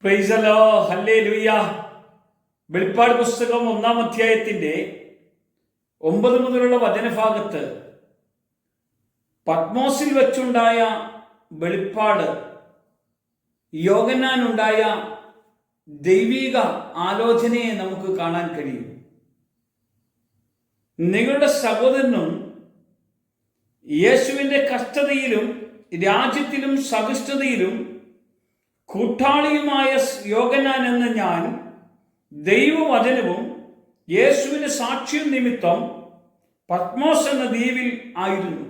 Praise the Lord, hallelujah. വെളിപ്പാട് പുസ്തകം 1-ാം അധ്യായത്തിന്റെ 9 മുതലുള്ള വചനഭാഗത്ത് പത്മോസിൽ വെച്ചുണ്ടായ വെളിപ്പാട്, യോഹന്നാനുണ്ടായ ദൈവിക ആലോചനയെ നമുക്ക് കാണാൻ കഴിയും. നിങ്ങളുടെ സഹോദരനും യേശുവിൻ്റെ കഷ്ടതയിലും രാജ്യത്തിലും സഹിഷ്ണുതയിലും കൂട്ടാളിയുമായ യോഹന്നാൻ എന്ന ഞാൻ ദൈവവചനവും യേശുവിന് സാക്ഷ്യം നിമിത്തം പത്മോസ് എന്ന ദ്വീപിൽ ആയിരുന്നു.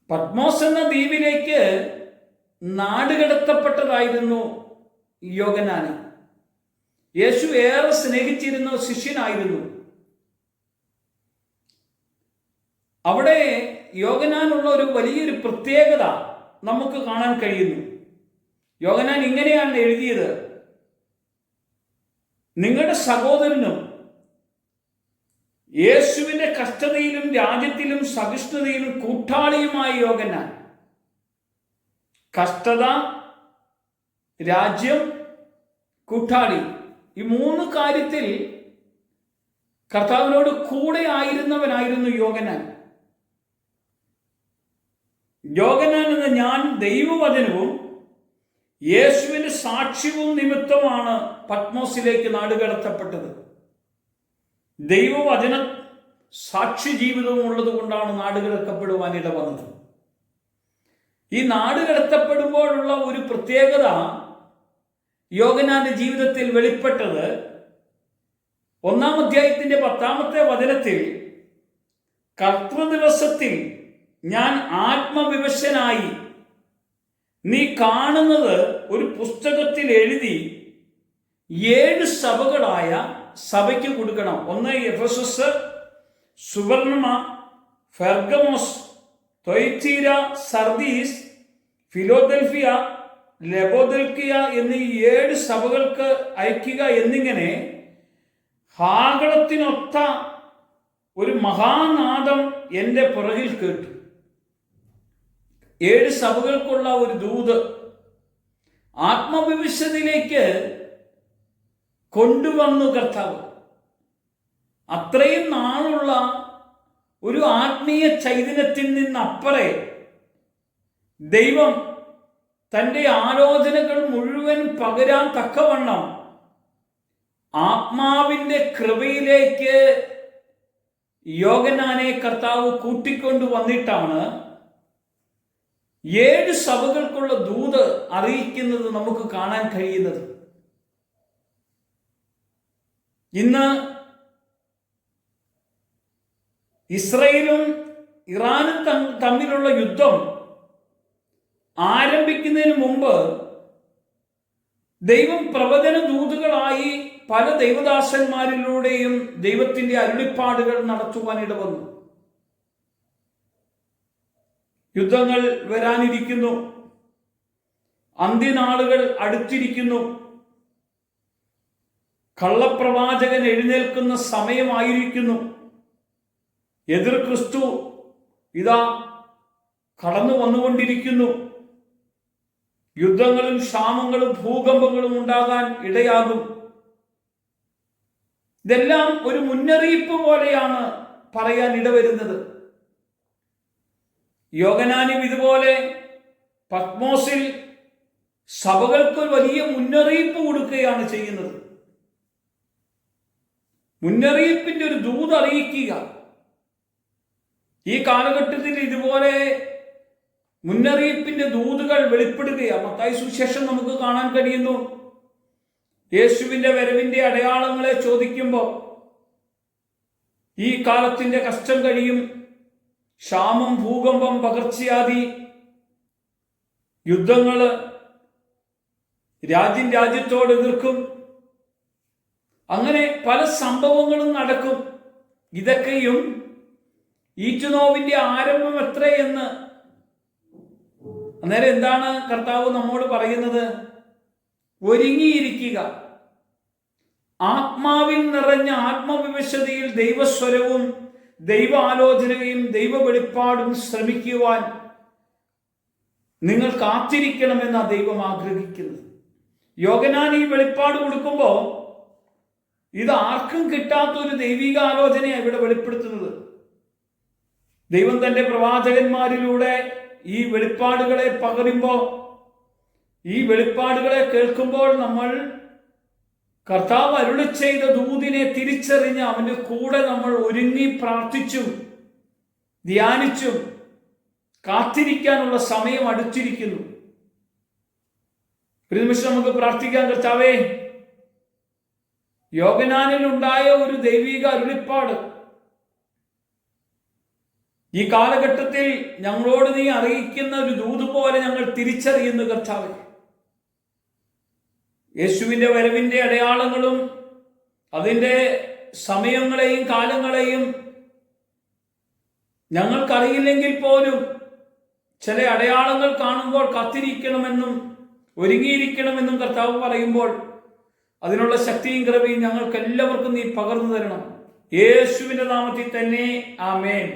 പത്മോസ് എന്ന ദ്വീപിലേക്ക് നാടുകടത്തപ്പെട്ടതായിരുന്നു യോഹന്നാന്. യേശു ഏറെ സ്നേഹിച്ചിരുന്ന ശിഷ്യനായിരുന്നു. അവിടെ യോഹന്നാനുള്ള ഒരു വലിയൊരു പ്രത്യേകത നമുക്ക് കാണാൻ കഴിയുന്നു. യോഹന്നാൻ ഇങ്ങനെയാണ് എഴുതിയത്: നിങ്ങളുടെ സഹോദരനും യേശുവിന്റെ കഷ്ടതയിലും രാജ്യത്തിലും സഹിഷ്ണുതയിലും കൂട്ടാളിയുമായ യോഹന്നാൻ. കഷ്ടത, രാജ്യം, കൂട്ടാളി, ഈ 3 കാര്യത്തിൽ കർത്താവിനോട് കൂടെ ആയിരുന്നവനായിരുന്നു യോഹന്നാൻ. യോഹന്നാൻ എന്ന ഞാൻ ദൈവവചനവും യേശുവിന്റെ സാക്ഷ്യവും നിമിത്തമാണ് പത്മോസിലേക്ക് നാടുകടത്തപ്പെട്ടത്. ദൈവവചന സാക്ഷി ജീവിതവും ഉള്ളത് കൊണ്ടാണ് നാടുകടത്തപ്പെടുവാൻ ഇട വന്നത്. ഈ നാടുകടത്തപ്പെടുമ്പോഴുള്ള ഒരു പ്രത്യേകത യോഹന്നാന്റെ ജീവിതത്തിൽ വെളിപ്പെട്ടത് 1-ാം അധ്യായത്തിന്റെ 10-ാമത്തെ വചനത്തിൽ, കർത്തൃദിവസത്തിൽ ഞാൻ ആത്മവിവശനായി നീ കാണുന്നത് ഒരു പുസ്തകത്തിൽ എഴുതി 7 സഭകളായ സഭയ്ക്ക് കൊടുക്കണം. 1 എഫെസസ്, സുവർണ, പെർഗമോസ്, തൊയ്തീര, സർദീസ്, ഫിലോദൽഫിയ, ലബോദൽക്കിയ എന്നീ 7 സഭകൾക്ക് അയക്കുക എന്നിങ്ങനെ ഹാകളത്തിനൊത്ത ഒരു മഹാനാദം എൻ്റെ പുറകിൽ കേട്ടു. 7 സഭകൾക്കുള്ള ഒരു ദൂത് ആത്മവിവശതയിലേക്ക് കൊണ്ടുവന്നു കർത്താവ്. അത്രയും നാളുള്ള ഒരു ആത്മീയ ചൈതന്യത്തിൽ നിന്നപ്പുറേ ദൈവം തൻ്റെ ആലോചനകൾ മുഴുവൻ പകരാൻ തക്കവണ്ണം ആത്മാവിൻ്റെ കൃപയിലേക്ക് യോഹന്നാനെ കർത്താവ് കൂട്ടിക്കൊണ്ടു വന്നിട്ടാണ് 7 സഭകൾക്കുള്ള ദൂത് അറിയിക്കുന്നത് നമുക്ക് കാണാൻ കഴിയുന്നത്. ഇന്ന് ഇസ്രയേലും ഇറാനും തമ്മിലുള്ള യുദ്ധം ആരംഭിക്കുന്നതിന് മുമ്പ് ദൈവം പ്രവചന ദൂതുകളായി പല ദൈവദാസന്മാരിലൂടെയും ദൈവത്തിന്റെ അരുളിപ്പാടുകൾ നടത്തുവാനിട വന്നു. യുദ്ധങ്ങൾ വരാനിരിക്കുന്നു, അന്ത്യനാളുകൾ അടുത്തിരിക്കുന്നു, കള്ളപ്രവാചകൻ എഴുന്നേൽക്കുന്ന സമയമായിരിക്കുന്നു, എതിർ ക്രിസ്തു ഇതാ കടന്നു വന്നുകൊണ്ടിരിക്കുന്നു, യുദ്ധങ്ങളും ക്ഷാമങ്ങളും ഭൂകമ്പങ്ങളും ഉണ്ടാകാൻ ഇടയാകും. ഇതെല്ലാം ഒരു മുന്നറിയിപ്പ് പോലെയാണ് പറയാൻ ഇടവരുന്നത്. യോഹന്നാനും ഇതുപോലെ പത്മോസിൽ സഭകൾക്ക് വലിയ മുന്നറിയിപ്പ് കൊടുക്കുകയാണ് ചെയ്യുന്നത്. മുന്നറിയിപ്പിന്റെ ഒരു ദൂത് അറിയിക്കുക. ഈ കാലഘട്ടത്തിൽ ഇതുപോലെ മുന്നറിയിപ്പിന്റെ ദൂതുകൾ വെളിപ്പെടുകയാണ്. മത്തായി സുവിശേഷം നമുക്ക് കാണാൻ കഴിയുന്നു. യേശുവിന്റെ വരവിന്റെ അടയാളങ്ങളെ ചോദിക്കുമ്പോൾ ഈ കാലത്തിന്റെ കഷ്ടം കഴിയും, ക്ഷാമം, ഭൂകമ്പം, പകർച്ചവ്യാധി, യുദ്ധങ്ങള്, രാജ്യത്തോട് എതിർക്കും, അങ്ങനെ പല സംഭവങ്ങളും നടക്കും. ഇതൊക്കെയും ഈറ്റുനോവിന്റെ ആരംഭം എത്രയെന്ന് അന്നേരം എന്താണ് കർത്താവ് നമ്മോട് പറയുന്നത്? ഒരുങ്ങിയിരിക്കുക. ആത്മാവിൽ നിറഞ്ഞ ആത്മവിവശതയിൽ ദൈവസ്വരവും ദൈവ ആലോചനയും ദൈവ വെളിപ്പാടും ശ്രമിക്കുവാൻ നിങ്ങൾ കാത്തിരിക്കണമെന്നാ ദൈവം ആഗ്രഹിക്കുന്നത്. യോഹന്നാൻ ഈ വെളിപ്പാട് കൊടുക്കുമ്പോൾ ഇത് ആർക്കും കിട്ടാത്ത ഒരു ദൈവിക ആലോചനയാണ് ഇവിടെ വെളിപ്പെടുത്തുന്നത്. ദൈവം തന്റെ പ്രവാചകന്മാരിലൂടെ ഈ വെളിപ്പാടുകളെ പകരുമ്പോൾ, ഈ വെളിപ്പാടുകളെ കേൾക്കുമ്പോൾ നമ്മൾ കർത്താവ് അരുളി ചെയ്ത ദൂതിനെ തിരിച്ചറിഞ്ഞ് അവന്റെ കൂടെ നമ്മൾ ഒരുങ്ങി പ്രാർത്ഥിച്ചും ധ്യാനിച്ചും കാത്തിരിക്കാനുള്ള സമയം അടുത്തിരിക്കുന്നു. ഒരു നിമിഷം നമുക്ക് പ്രാർത്ഥിക്കാം. കർത്താവേ, യോഹന്നാനിൽ ഉണ്ടായ ഒരു ദൈവിക അരുളിപ്പാട് ഈ കാലഘട്ടത്തിൽ ഞങ്ങളോട് നീ അറിയിക്കുന്ന ഒരു ദൂത് പോലെ ഞങ്ങൾ തിരിച്ചറിയുന്നു. കർത്താവേ, യേശുവിന്റെ വരവിന്റെ അടയാളങ്ങളും അതിൻ്റെ സമയങ്ങളെയും കാലങ്ങളെയും ഞങ്ങൾക്കറിയില്ലെങ്കിൽ പോലും ചില അടയാളങ്ങൾ കാണുമ്പോൾ കാത്തിരിക്കണമെന്നും ഒരുങ്ങിയിരിക്കണമെന്നും കർത്താവ് പറയുമ്പോൾ അതിനുള്ള ശക്തിയും കൃപയും ഞങ്ങൾക്ക് എല്ലാവർക്കും നീ പകർന്നു തരണം. യേശുവിന്റെ നാമത്തിൽ തന്നെ ആമേൻ.